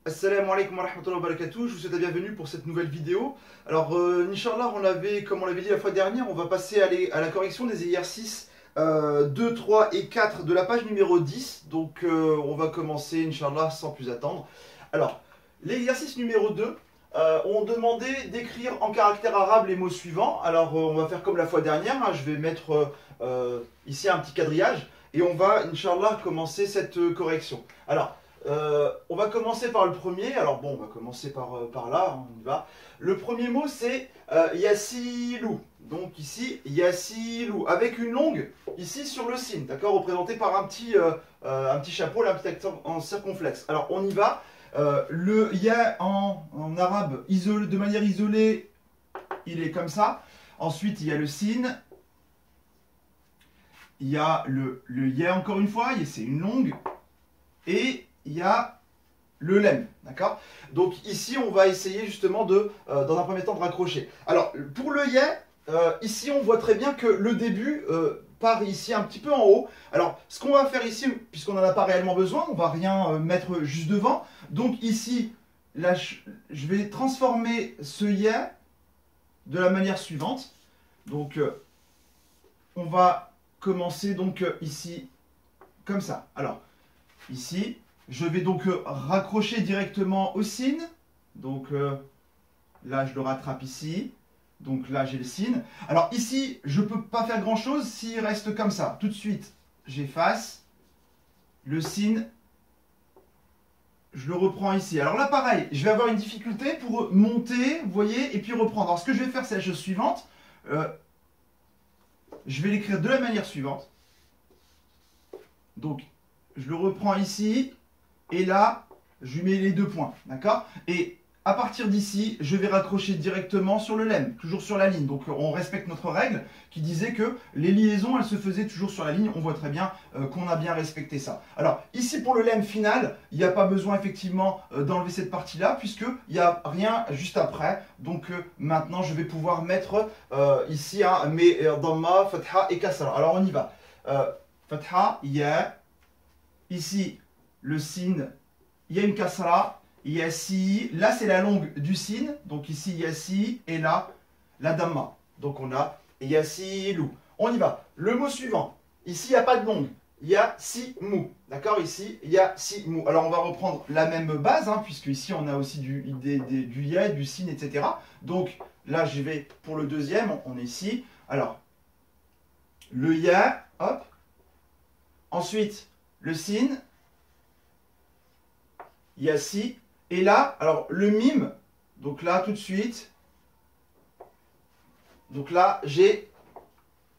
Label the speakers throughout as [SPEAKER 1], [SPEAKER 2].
[SPEAKER 1] Assalamu alaikum wa rahmatullahi wa barakatuh, je vous souhaite la bienvenue pour cette nouvelle vidéo. Alors, Inch'Allah, comme on l'avait dit la fois dernière, on va passer à la correction des exercices 2, 3 et 4 de la page numéro 10. Donc, on va commencer, Inch'Allah, sans plus attendre. Alors, l'exercice numéro 2, on demandait d'écrire en caractère arabe les mots suivants. Alors, on va faire comme la fois dernière, hein, je vais mettre ici un petit quadrillage et on va, Inch'Allah, commencer cette correction. Alors, on va commencer par le premier. Alors bon, on va commencer par là, hein, on y va. Le premier mot c'est Yassilou. Donc ici, Yassilou, avec une longue ici sur le sin, d'accord, représenté par un petit chapeau, là, un petit accent en circonflexe. Alors on y va. Le Ya en arabe, de manière isolée, il est comme ça. Ensuite, il y a le sin. Il y a le Ya encore une fois, c'est une longue. Et il y a le lemme, d'accord. Donc ici, on va essayer justement dans un premier temps, de raccrocher. Alors, pour le yé, ici, on voit très bien que le début part ici un petit peu en haut. Alors, ce qu'on va faire ici, puisqu'on n'en a pas réellement besoin, on va rien mettre juste devant. Donc ici, là, je vais transformer ce yé de la manière suivante. Donc, on va commencer donc ici, comme ça. Alors, ici, je vais donc raccrocher directement au sin. Donc là, je le rattrape ici. Donc là, j'ai le sin. Alors ici, je ne peux pas faire grand-chose s'il reste comme ça. Tout de suite, j'efface. Le sin, je le reprends ici. Alors là, pareil, je vais avoir une difficulté pour monter, vous voyez, et puis reprendre. Alors ce que je vais faire, c'est la chose suivante. Je vais l'écrire de la manière suivante. Donc, je le reprends ici. Et là, je lui mets les deux points, d'accord. Et à partir d'ici, je vais raccrocher directement sur le lemme, toujours sur la ligne. Donc on respecte notre règle qui disait que les liaisons, elles se faisaient toujours sur la ligne. On voit très bien qu'on a bien respecté ça. Alors ici, pour le lemme final, il n'y a pas besoin effectivement d'enlever cette partie-là, puisqu'il n'y a rien juste après. Donc maintenant, je vais pouvoir mettre ici mes dhamma, fatha et kasra. Alors on y va. Fatha, ya, ici, le sin, il y a une kasra, il y a si, là c'est la longue du sin, donc ici il y a si, et là la damma. Donc on a yasilou. On y va. Le mot suivant, ici il n'y a pas de longue, il y a si mou. D'accord, ici il y a si mou. Alors on va reprendre la même base, hein, puisque ici on a aussi du ya, du sin, etc. Donc là je vais pour le deuxième, on est ici. Alors, le ya, hop. Ensuite, le sin. Yassi. Et là, alors le mime, donc là tout de suite, donc là j'ai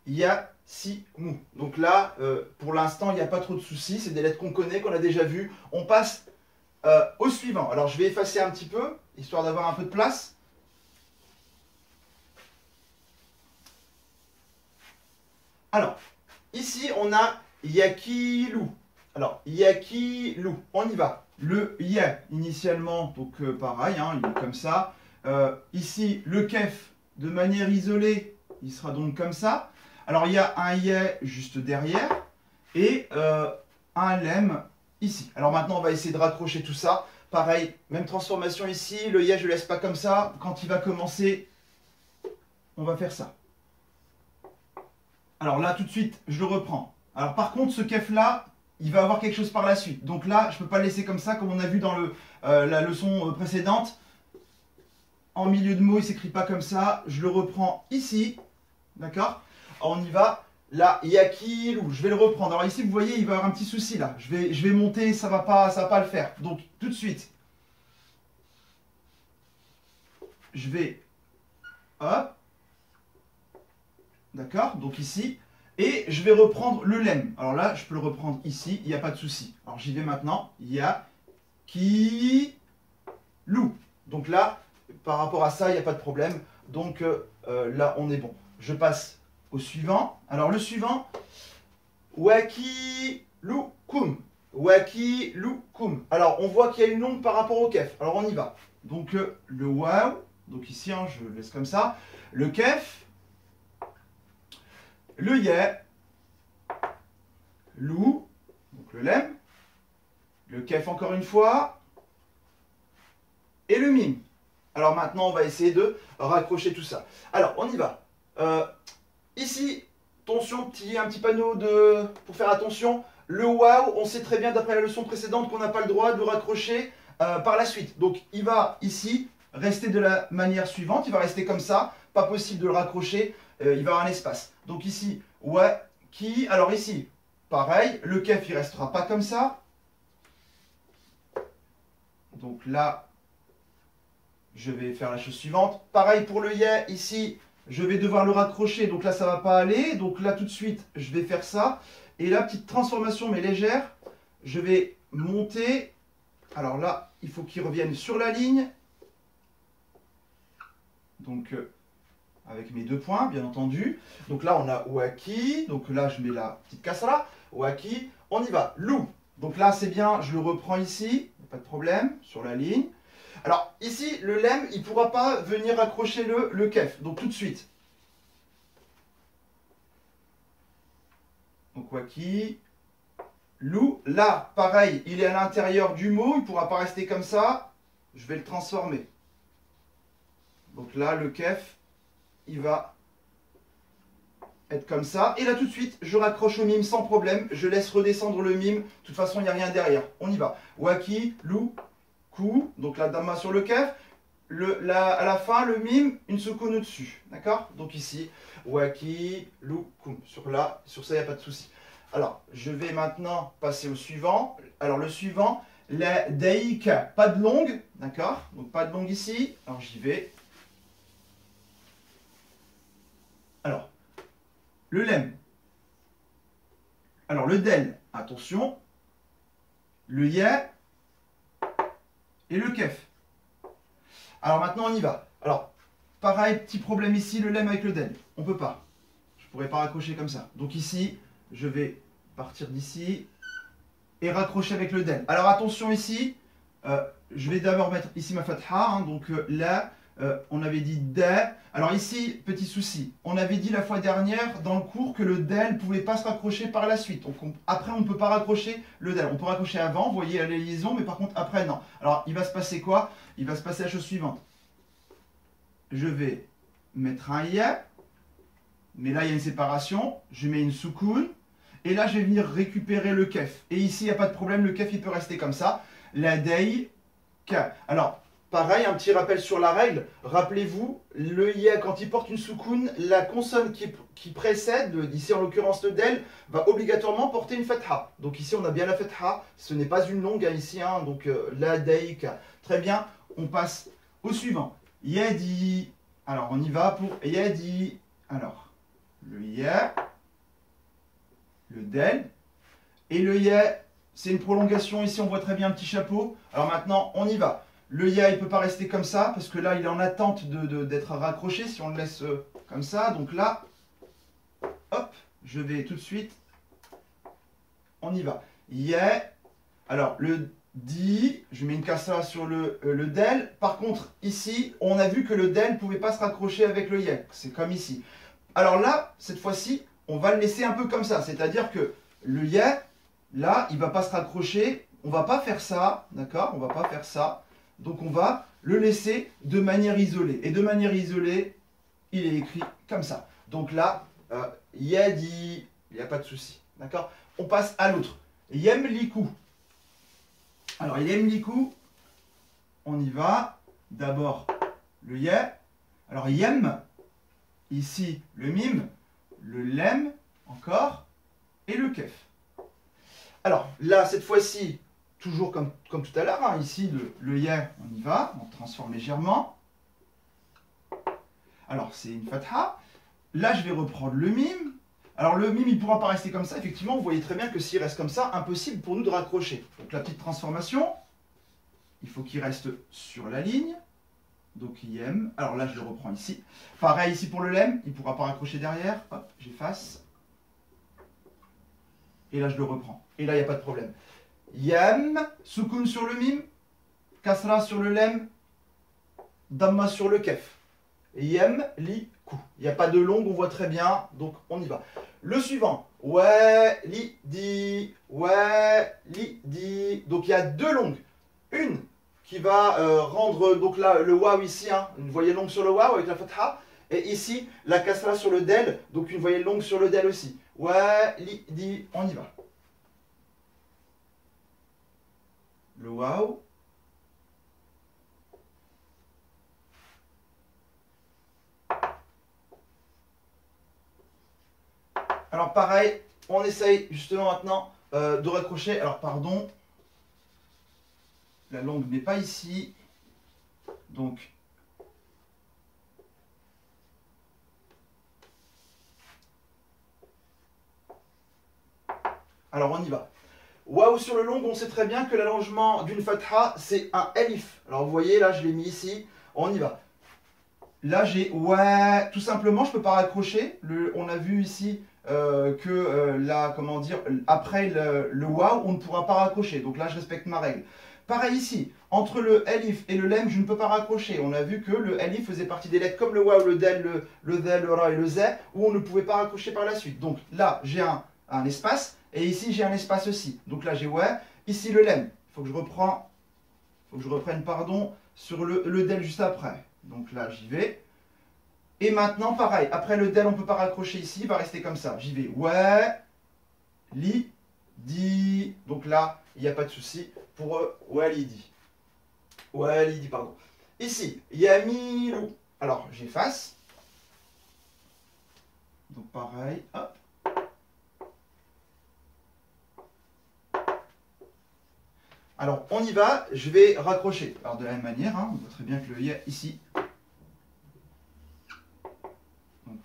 [SPEAKER 1] Yassimu. Donc là, pour l'instant, il n'y a pas trop de soucis, c'est des lettres qu'on connaît, qu'on a déjà vues. On passe au suivant. Alors je vais effacer un petit peu, histoire d'avoir un peu de place. Alors, ici on a Yakilou. Alors, Yakilou, on y va. Le ya, initialement, donc pareil, hein, il est comme ça. Ici, le kef, de manière isolée, il sera donc comme ça. Alors, il y a un ya juste derrière et un lem ici. Alors maintenant, on va essayer de raccrocher tout ça. Pareil, même transformation ici. Le ya, je ne le laisse pas comme ça. Quand il va commencer, on va faire ça. Alors là, tout de suite, je le reprends. Alors par contre, ce kef-là, il va avoir quelque chose par la suite. Donc là, je ne peux pas le laisser comme ça, comme on a vu dans la leçon précédente. En milieu de mot, il ne s'écrit pas comme ça. Je le reprends ici. D'accord. On y va. Là, yakilou. Je vais le reprendre. Alors ici, vous voyez, il va y avoir un petit souci là. Je vais monter, ça va pas le faire. Donc, tout de suite, je vais... Hop. D'accord. Donc ici... Et je vais reprendre le lemme. Alors là, je peux le reprendre ici, il n'y a pas de souci. Alors j'y vais maintenant. Ya, ki, lou. Donc là, par rapport à ça, il n'y a pas de problème. Donc là, on est bon. Je passe au suivant. Alors le suivant, waki, lou, kum. Waki, lou, kum. Alors on voit qu'il y a une longue par rapport au kef. Alors on y va. Donc le waw, donc ici, hein, je le laisse comme ça. Le kef. Le ya, lou, donc le lemme, le kef encore une fois, et le mime. Alors maintenant, on va essayer de raccrocher tout ça. Alors, on y va. Ici, attention, un petit panneau pour faire attention. Le waouh, on sait très bien d'après la leçon précédente qu'on n'a pas le droit de le raccrocher par la suite. Donc, il va ici rester de la manière suivante. Il va rester comme ça. Pas possible de le raccrocher. Il va y avoir un espace. Donc ici, ouais, qui. Alors ici, pareil. Le kef, il restera pas comme ça. Donc là, je vais faire la chose suivante. Pareil pour le yé, ici, je vais devoir le raccrocher. Donc là, ça ne va pas aller. Donc là, tout de suite, je vais faire ça. Et là, petite transformation, mais légère. Je vais monter. Alors là, il faut qu'il revienne sur la ligne. Donc, avec mes 2 points, bien entendu. Donc là, on a waki. Donc là, je mets la petite kasra. Waki. On y va. Lou. Donc là, c'est bien. Je le reprends ici. Pas de problème. Sur la ligne. Alors, ici, le lem, il ne pourra pas venir accrocher le kef. Donc, tout de suite. Donc, waki. Lou. Là, pareil, il est à l'intérieur du mot. Il ne pourra pas rester comme ça. Je vais le transformer. Donc là, le kef, il va être comme ça. Et là, tout de suite, je raccroche au mime sans problème. Je laisse redescendre le mime. De toute façon, il n'y a rien derrière. On y va. Waki, lou. Coup, donc la dama sur le kef, à la fin le mime, une soukoun au-dessus, d'accord? Donc ici, waki, lou, koum, sur ça il n'y a pas de souci. Alors, je vais maintenant passer au suivant. Alors le suivant, la daïka, pas de longue, d'accord? Donc pas de longue ici, alors j'y vais. Alors, le lem. Alors le del, attention, le yé, et le kef. Alors maintenant on y va. Alors, pareil, petit problème ici, le lem avec le del. On ne peut pas. Je ne pourrais pas raccrocher comme ça. Donc ici, je vais partir d'ici et raccrocher avec le del. Alors attention ici, je vais d'abord mettre ici ma fatha. Hein, donc là, on avait dit da. Alors ici, petit souci. On avait dit la fois dernière dans le cours que le del ne pouvait pas se raccrocher par la suite. Donc après, on ne peut pas raccrocher le del. On peut raccrocher avant, vous voyez la liaison, mais par contre après, non. Alors il va se passer quoi? Il va se passer la chose suivante. Je vais mettre un ya, mais là il y a une séparation. Je mets une soukoun, et là je vais venir récupérer le kef. Et ici, il n'y a pas de problème, le kef il peut rester comme ça. La dei ka. Alors, pareil, un petit rappel sur la règle. Rappelez-vous, le ya, quand il porte une soukoun, la consonne qui précède, ici en l'occurrence le del, va obligatoirement porter une fatha. Donc ici, on a bien la fatha. Ce n'est pas une longue ici, hein, donc la daïka. Très bien, on passe au suivant. Yadi. Alors, on y va pour yadi. Alors, le ya, le del, et le ya, c'est une prolongation. Ici, on voit très bien un petit chapeau. Alors maintenant, on y va. Le ya, il ne peut pas rester comme ça, parce que là, il est en attente d'être raccroché, si on le laisse comme ça. Donc là, hop, je vais tout de suite, on y va. Ya, alors le di, je mets une kasra sur le del. Par contre, ici, on a vu que le del ne pouvait pas se raccrocher avec le ya. C'est comme ici. Alors là, cette fois-ci, on va le laisser un peu comme ça. C'est-à-dire que le ya, là, il ne va pas se raccrocher. On ne va pas faire ça, d'accord? On ne va pas faire ça. Donc on va le laisser de manière isolée. Et de manière isolée, il est écrit comme ça. Donc là, yadi, il n'y a pas de souci. D'accord? On passe à l'autre. Yem liku. Alors yem liku, on y va. D'abord le ya. Alors yem, ici le mime, le lem, encore, et le kef. Alors là, cette fois-ci, toujours comme tout à l'heure, hein, ici le ya, on y va, on transforme légèrement. Alors c'est une fatha. Là je vais reprendre le mime. Alors le mime il ne pourra pas rester comme ça. Effectivement, vous voyez très bien que s'il reste comme ça, impossible pour nous de raccrocher. Donc la petite transformation, il faut qu'il reste sur la ligne. Donc yem. Alors là je le reprends ici. Pareil ici pour le lem, il ne pourra pas raccrocher derrière. Hop, j'efface. Et là je le reprends. Et là il n'y a pas de problème. Yem, soukoun sur le mime, kasra sur le lem, damma sur le kef. Yem, li, kou. Il n'y a pas de longue, on voit très bien, donc on y va. Le suivant, ouais, li, di, ouais, li, di. Donc il y a 2 longues. Une qui va rendre donc là le waw ici, hein, une voyelle longue sur le waw avec la fatha, et ici la kasra sur le del, donc une voyelle longue sur le del aussi. Walidi, on y va. Le waw. Alors pareil, on essaye justement maintenant de raccrocher. Alors pardon, la langue n'est pas ici. Donc, alors on y va. Waouh, sur le long, on sait très bien que l'allongement d'une fatha, c'est un elif. Alors vous voyez, là, je l'ai mis ici. On y va. Là, j'ai ouais, tout simplement, je ne peux pas raccrocher. On a vu ici que là, comment dire, après le waouh, on ne pourra pas raccrocher. Donc là, je respecte ma règle. Pareil ici, entre le elif et le lem, je ne peux pas raccrocher. On a vu que le elif faisait partie des lettres comme le waouh, le del, le del, le ra et le zé, où on ne pouvait pas raccrocher par la suite. Donc là, j'ai un espace, et ici, j'ai un espace aussi. Donc là, j'ai ouais. Ici, le lem. Il faut que je reprenne, pardon, sur le del juste après. Donc là, j'y vais. Et maintenant, pareil, après le del, on ne peut pas raccrocher ici, il va rester comme ça. J'y vais. Ouais, li, di. Donc là, il n'y a pas de souci pour walidi. Walidi, pardon. Ici, yamilou. Alors, j'efface. Donc pareil, hop. Alors, on y va, je vais raccrocher. Alors, de la même manière, hein, on voit très bien que le ya ici. Donc,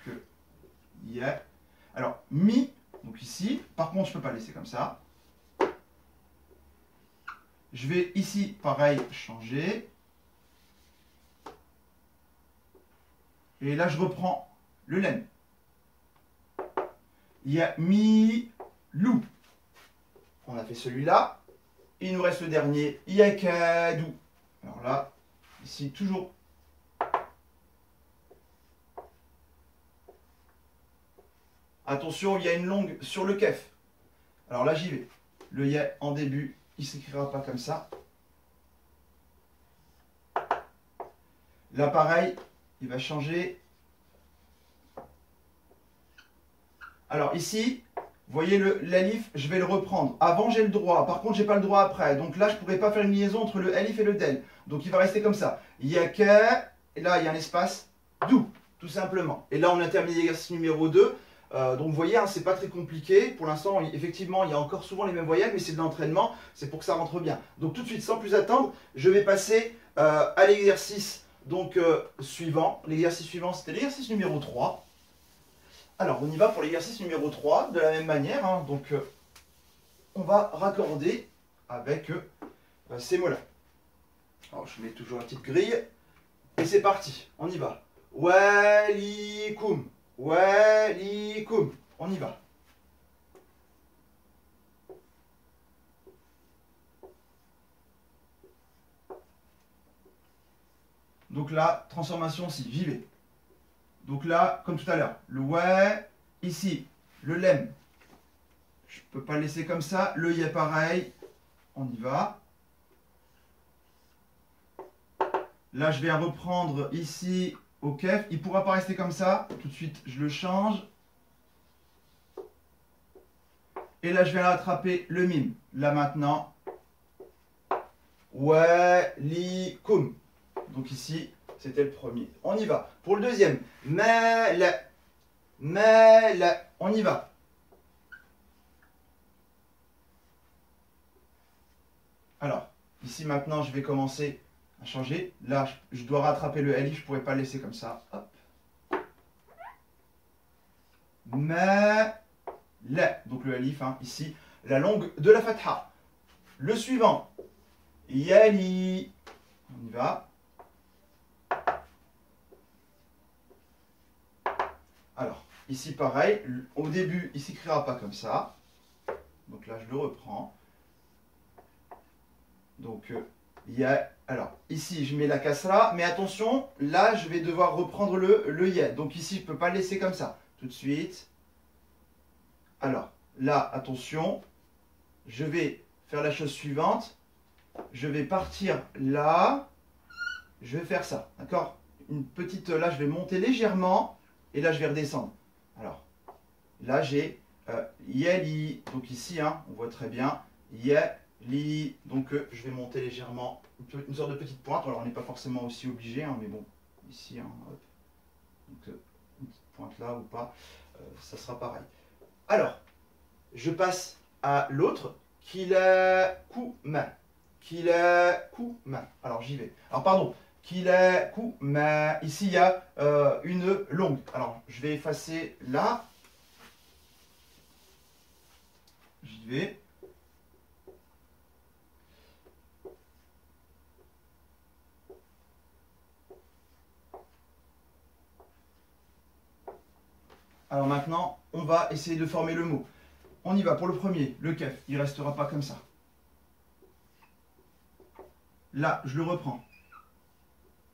[SPEAKER 1] ya. Alors, mi, donc ici. Par contre, je ne peux pas laisser comme ça. Je vais ici, pareil, changer. Et là, je reprends le lem. Ya, mi, lou. On a fait celui-là. Il nous reste le dernier, yakadou. Alors là, ici, toujours. Attention, il y a une longue sur le kef. Alors là, j'y vais. Le ya en début, il ne s'écrira pas comme ça. Là, pareil, il va changer. Alors ici, vous voyez l'alif, je vais le reprendre. Avant, j'ai le droit. Par contre, je n'ai pas le droit après. Donc là, je ne pourrais pas faire une liaison entre le alif et le del. Donc il va rester comme ça. Yaka, et là, il y a un espace dou, tout simplement. Et là, on a terminé l'exercice numéro 2. Donc vous voyez, hein, c'est pas très compliqué. Pour l'instant, effectivement, il y a encore souvent les mêmes voyelles, mais c'est de l'entraînement. C'est pour que ça rentre bien. Donc tout de suite, sans plus attendre, je vais passer à l'exercice suivant. L'exercice suivant, c'était l'exercice numéro 3. Alors, on y va pour l'exercice numéro 3, de la même manière. Hein, donc, on va raccorder avec ces mots-là. Alors, je mets toujours la petite grille. Et c'est parti, on y va. Walikum, walikum. On y va. Donc là, transformation aussi, j'y vais. Donc là, comme tout à l'heure, le ouais, ici, le lem. Je ne peux pas le laisser comme ça. Le ya pareil. On y va. Là, je vais reprendre ici au kef. Il ne pourra pas rester comme ça. Tout de suite, je le change. Et là, je vais rattraper le mime. Là maintenant, ouais, li, kum. Donc ici, c'était le premier. On y va. Pour le deuxième, mais on y va. Alors, ici maintenant, je vais commencer à changer. Là, je dois rattraper le alif, je ne pourrais pas le laisser comme ça. Hop. Mais, donc le alif, hein, ici, la longue de la fatha. Le suivant, yali. On y va. Alors, ici pareil, au début, il ne s'écrira pas comme ça. Donc là, je le reprends. Donc, alors, ici, je mets la kasra, mais attention, là, je vais devoir reprendre le ya. Donc ici, je ne peux pas le laisser comme ça. Tout de suite. Alors, là, attention, je vais faire la chose suivante. je vais partir là, je vais faire ça, d'accord? Une petite, là je vais monter légèrement, et là je vais redescendre. Alors, là j'ai Yeli, donc ici, hein, on voit très bien, Yeli, donc je vais monter légèrement, une sorte de petite pointe, alors on n'est pas forcément aussi obligé, hein, mais bon, ici, hein, hop. Donc une petite pointe là ou pas, ça sera pareil. Alors, je passe à l'autre, Kilakouma. Kilakouma. Alors j'y vais. Alors pardon, Kilakouma. Ici il y a une longue. Alors je vais effacer là. J'y vais. Alors maintenant, on va essayer de former le mot. On y va pour le premier, le kef. Il ne restera pas comme ça. Là, je le reprends.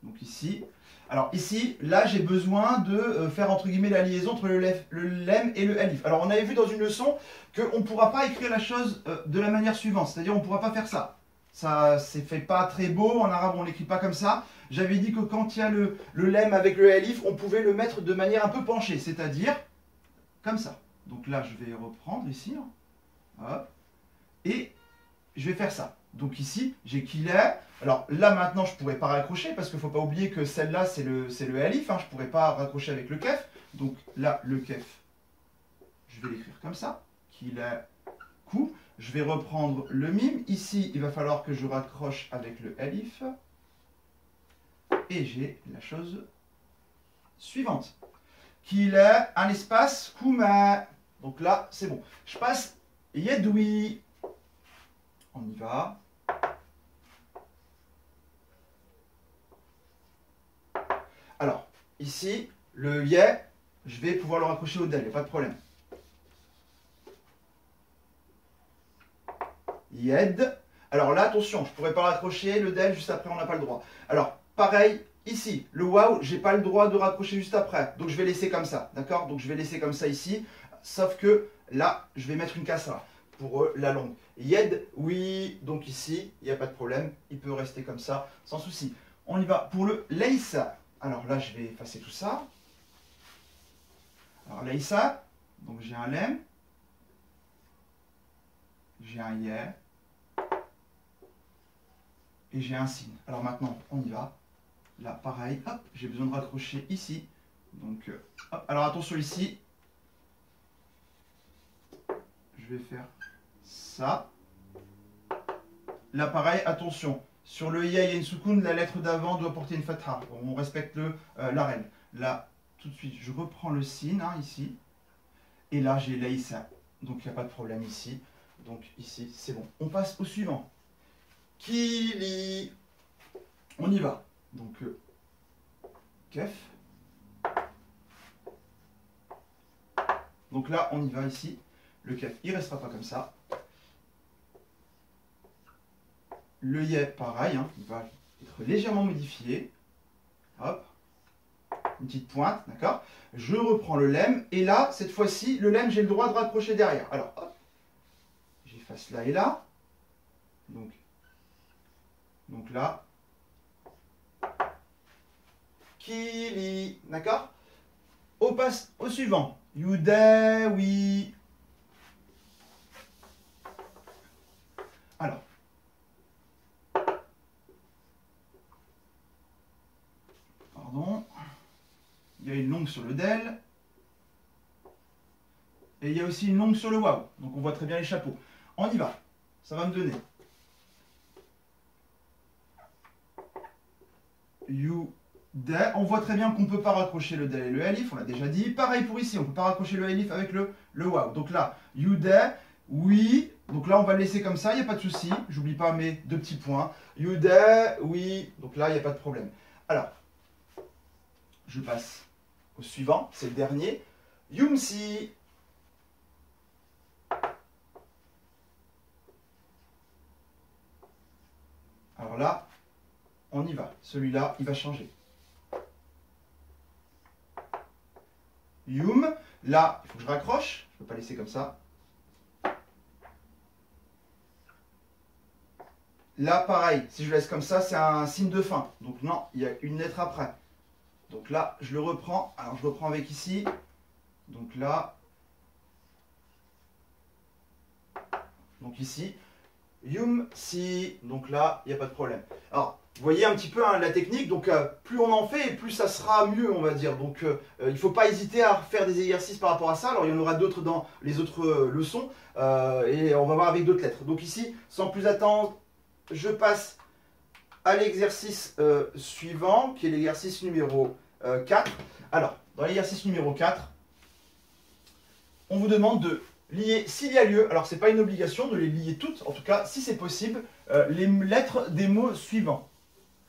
[SPEAKER 1] Donc ici. Alors ici, là, j'ai besoin de faire entre guillemets la liaison entre le lem et le alif. Alors on avait vu dans une leçon qu'on ne pourra pas écrire la chose de la manière suivante. C'est-à-dire on ne pourra pas faire ça. Ça, c'est fait pas très beau. En arabe, on l'écrit pas comme ça. J'avais dit que quand il y a le lem avec le alif, on pouvait le mettre de manière un peu penchée. C'est-à-dire comme ça. Donc là, je vais reprendre ici. Hop. Et je vais faire ça. Donc ici, j'ai qu'il est. Alors là, maintenant, je ne pourrais pas raccrocher parce qu'il ne faut pas oublier que celle-là, c'est le alif. Hein, je ne pourrais pas raccrocher avec le kef. Donc là, le kef, je vais l'écrire comme ça. Qu'il est coup. Je vais reprendre le mime. Ici, il va falloir que je raccroche avec le alif. Et j'ai la chose suivante. Qu'il est un espace kouma. Donc là, c'est bon. Je passe yedoui. On y va. Alors, ici, le yé, je vais pouvoir le raccrocher au del, il n'y a pas de problème. Yed. Alors là, attention, je ne pourrais pas le raccrocher, le del, juste après, on n'a pas le droit. Alors, pareil, ici, le waouh, je n'ai pas le droit de raccrocher juste après. Donc, je vais laisser comme ça, d'accord? Donc, je vais laisser comme ça ici, sauf que là, je vais mettre une kasra pour la longue. Yed, oui, donc ici, il n'y a pas de problème, il peut rester comme ça, sans souci. On y va pour le leïsa. Alors là, je vais effacer tout ça. Alors leïsa, donc j'ai un lem, j'ai un yé, et j'ai un sin. Alors maintenant, on y va. Là, pareil, hop, j'ai besoin de raccrocher ici. Donc, hop, alors attention ici. Je vais faire ça. Là, pareil, attention. Sur le ya, il y a une soukoun, la lettre d'avant doit porter une fatha. On respecte la règle. Là, tout de suite, je reprends le sin, hein, ici. Et là, j'ai laïssa. Donc, il n'y a pas de problème ici. Donc, ici, c'est bon. On passe au suivant. Kili. On y va. Donc, kef. Donc là, on y va ici. Le kef, il ne restera pas comme ça. Le yé, pareil, hein, il va être légèrement modifié. Hop. Une petite pointe, d'accord? Je reprends le lem. Et là, cette fois-ci, le lem, j'ai le droit de raccrocher derrière. Alors, hop. J'efface là et là. Donc là. Kili. D'accord? On passe au suivant. Yudawi. Alors. Pardon. Il y a une longue sur le del. Et il y a aussi une longue sur le waouh. Donc on voit très bien les chapeaux. On y va. Ça va me donner. On voit très bien qu'on ne peut pas raccrocher le del et le alif, on l'a déjà dit. Pareil pour ici, on ne peut pas raccrocher le alif avec le waouh. Donc là, yuda, oui. Donc là, on va le laisser comme ça, il n'y a pas de souci. J'oublie pas mes deux petits points. Yuda, oui. Donc là, il n'y a pas de problème. Alors, je passe au suivant, c'est le dernier. Yumsi. Alors là, on y va. Celui-là, il va changer. Yum. Là, il faut que je raccroche. Je ne peux pas laisser comme ça. Là, pareil, si je laisse comme ça, c'est un signe de fin. Donc non, il y a une lettre après. Donc là, je le reprends. Alors, je reprends avec ici. Donc là. Donc ici. Yum, si. Donc là, il n'y a pas de problème. Alors, vous voyez un petit peu hein, la technique. Donc, plus on en fait, plus ça sera mieux, on va dire. Donc, il ne faut pas hésiter à faire des exercices par rapport à ça. Alors, il y en aura d'autres dans les autres leçons. Et on va voir avec d'autres lettres. Donc ici, sans plus attendre, je passe à l'exercice suivant, qui est l'exercice numéro 4. Alors, dans l'exercice numéro 4, on vous demande de lier, s'il y a lieu, alors c'est pas une obligation de les lier toutes, en tout cas, si c'est possible, les lettres des mots suivants.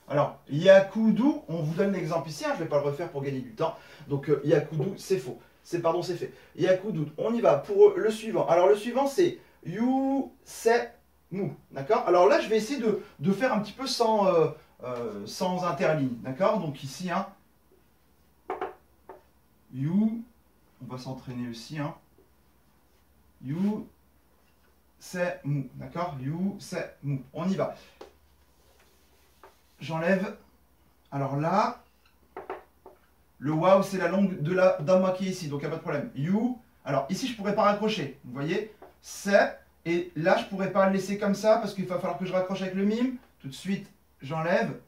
[SPEAKER 1] Alors, Yakudu, on vous donne l'exemple ici, hein, je ne vais pas le refaire pour gagner du temps. Donc, Yakudu, c'est faux. C'est fait. Yakudu, on y va pour le suivant. Alors, le suivant, c'est Yusemu. D'accord? Alors là, je vais essayer de faire un petit peu sans interligne. D'accord? Donc ici, hein, You, on va s'entraîner aussi. Hein, Yusemu. D'accord? Yusemu. On y va. J'enlève. Alors là, le waouh, c'est la langue d'un mot qui est ici, donc il n'y a pas de problème. You. Alors ici, je ne pourrais pas raccrocher. Vous voyez? C'est. Et là, je ne pourrais pas le laisser comme ça parce qu'il va falloir que je raccroche avec le mime. Tout de suite, j'enlève.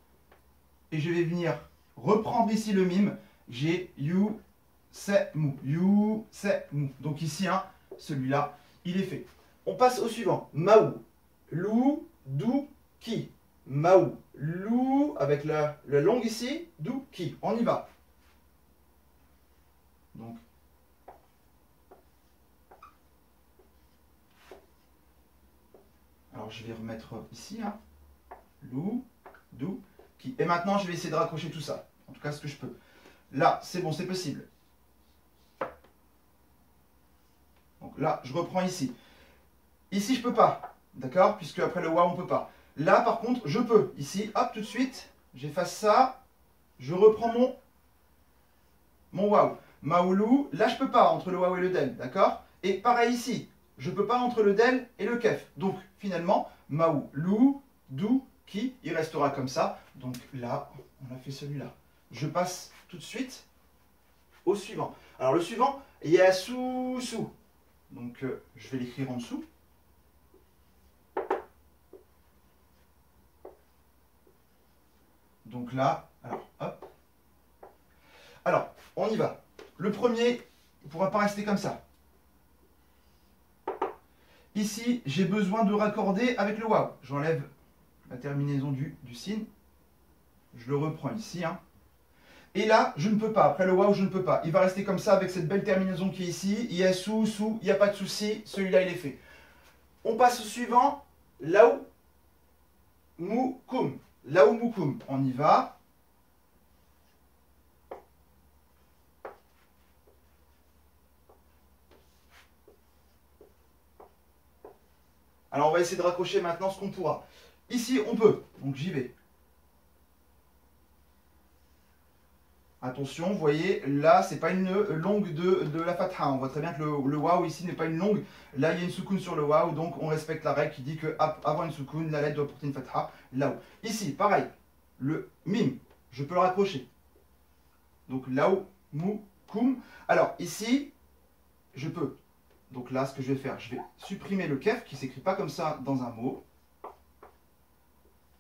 [SPEAKER 1] Et je vais venir reprendre ici le mime. J'ai you, c'est mou. You, c'est mou. Donc ici, hein, celui-là, il est fait. On passe au suivant. Maou. Lou, dou, ki. Maou. Lou, avec la langue ici. Dou, ki. On y va. Donc. Alors, je vais remettre ici. Hein. Lou, dou, ki. Et maintenant, je vais essayer de raccrocher tout ça. En tout cas, ce que je peux. Là, c'est bon, c'est possible. Donc là, je reprends ici. Ici, je ne peux pas. D'accord? Puisque après le wa, on ne peut pas. Là, par contre, je peux. Ici, hop, tout de suite, j'efface ça. Je reprends mon waouh. Maoulou, là, je ne peux pas entre le waouh et le del. D'accord? Et pareil ici. Je ne peux pas entre le del et le kef. Donc, finalement, maoulou, dou, ki, il restera comme ça. Donc là, on a fait celui-là. Je passe tout de suite au suivant. Alors, le suivant, yasu, su. Donc, je vais l'écrire en dessous. Donc là, alors, hop. Alors, on y va. Le premier, il ne pourra pas rester comme ça. Ici, j'ai besoin de raccorder avec le waouh. J'enlève la terminaison du signe. Je le reprends ici. Hein. Et là, je ne peux pas. Après le waouh, je ne peux pas. Il va rester comme ça avec cette belle terminaison qui est ici. Il y a sous, il n'y a pas de souci. Celui-là, il est fait. On passe au suivant. Lao, mu, kum. Lao, mu, kum. On y va. Alors, on va essayer de raccrocher maintenant ce qu'on pourra. Ici, on peut. Donc, j'y vais. Attention, vous voyez, là, c'est pas une longue de la fatha. On voit très bien que le waouh ici n'est pas une longue. Là, il y a une soukoun sur le waouh, donc on respecte la règle qui dit qu'avant une soukoun, la lettre doit porter une fatha. Là-haut. Ici, pareil, le mim, je peux le raccrocher. Donc, là-haut, mou, koum. Alors, ici, je peux. Donc là, ce que je vais faire, je vais supprimer le kef qui ne s'écrit pas comme ça dans un mot.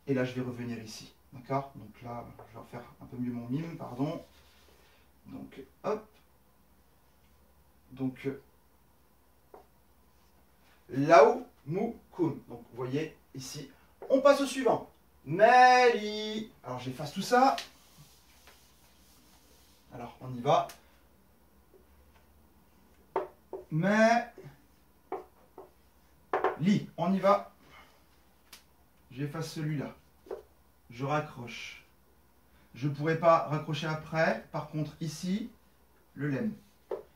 [SPEAKER 1] Et là, je vais revenir ici. D'accord? Donc là, je vais refaire un peu mieux mon mime, pardon. Donc, hop. Donc, Lao, Mu, Kun. Donc, vous voyez ici. On passe au suivant. Meli. Alors, j'efface tout ça. Alors, on y va. Li. On y va. J'efface celui-là. Je raccroche. Je ne pourrai pas raccrocher après. Par contre, ici, le lem.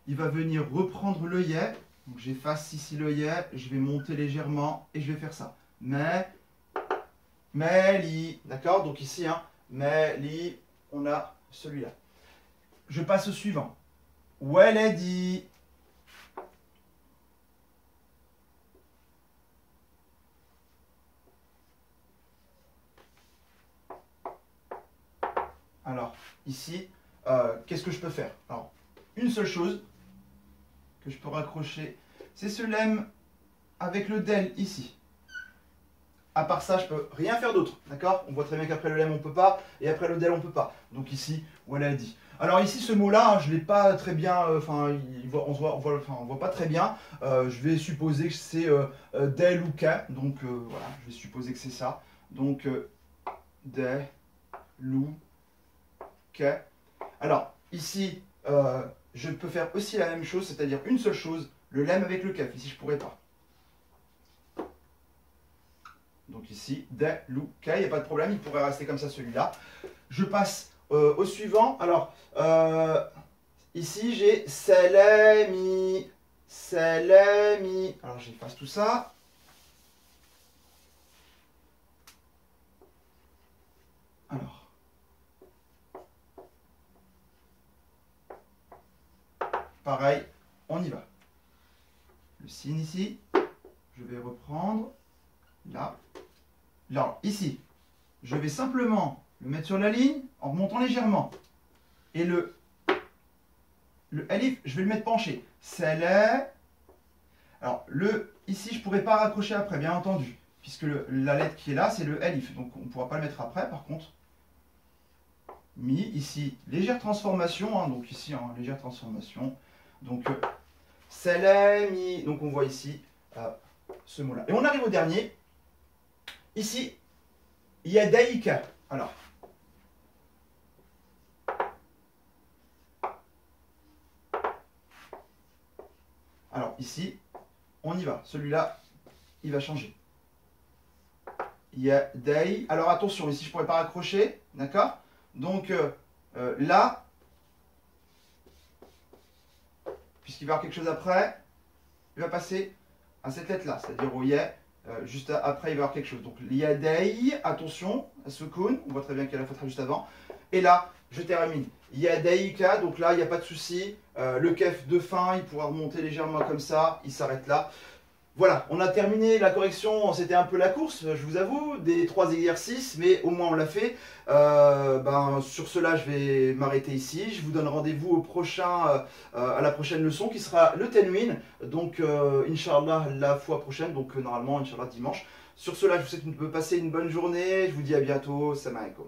[SPEAKER 1] Il va venir reprendre le yé. Donc j'efface ici le yé. Je vais monter légèrement et je vais faire ça. Li. D'accord? Donc ici, hein, li. On a celui-là. Je passe au suivant. Waledi. Alors, ici, qu'est-ce que je peux faire? Alors, une seule chose que je peux raccrocher, c'est ce lemme avec le del ici. À part ça, je peux rien faire d'autre, d'accord? On voit très bien qu'après le lemme on peut pas, et après le del on peut pas. Donc ici, voilà dit. Alors ici, ce mot-là, je l'ai pas très bien, on voit pas très bien. Je vais supposer que c'est del ou ka, donc voilà, je vais supposer que c'est ça. Donc del ou ka. Alors ici, je peux faire aussi la même chose, c'est-à-dire une seule chose, le lemme avec le kaf. Ici, je pourrais pas. Donc ici, de, lou, ka, il n'y a pas de problème, il pourrait rester comme ça celui-là. Je passe au suivant. Alors, ici j'ai salami, salami. Alors j'efface tout ça. Alors. Pareil, on y va. Le signe ici, je vais reprendre là. Alors ici, je vais simplement le mettre sur la ligne en remontant légèrement. Et le alif, je vais le mettre penché. Salam. Alors ici, je ne pourrais pas raccrocher après, bien entendu, puisque la lettre qui est là, c'est le alif. Donc on ne pourra pas le mettre après, par contre. Mi, ici, légère transformation. Hein, donc ici, légère transformation. Donc salami. Donc on voit ici ce mot-là. Et on arrive au dernier. Ici, il y a daïka. Alors ici, on y va. Celui-là, il va changer. Il y a daï. Alors attention, ici je ne pourrais pas raccrocher. D'accord? Donc là, puisqu'il va y avoir quelque chose après, il va passer à cette lettre-là, c'est-à-dire au ya. Juste après, il va y avoir quelque chose. Donc, yadaï, attention, à ce cône, on voit très bien qu'il y a la faute juste avant. Et là, je termine. Yadaïka, donc là, il n'y a pas de souci. Le kef de fin, il pourra remonter légèrement comme ça, il s'arrête là. Voilà, on a terminé la correction, c'était un peu la course, je vous avoue, des 3 exercices, mais au moins on l'a fait. Sur cela, je vais m'arrêter ici. Je vous donne rendez-vous au prochain, à la prochaine leçon qui sera le Tenwin. Donc, Inch'Allah, la fois prochaine, donc normalement, Inch'Allah, dimanche. Sur cela, je vous souhaite de passer une bonne journée. Je vous dis à bientôt. Salam alaikum.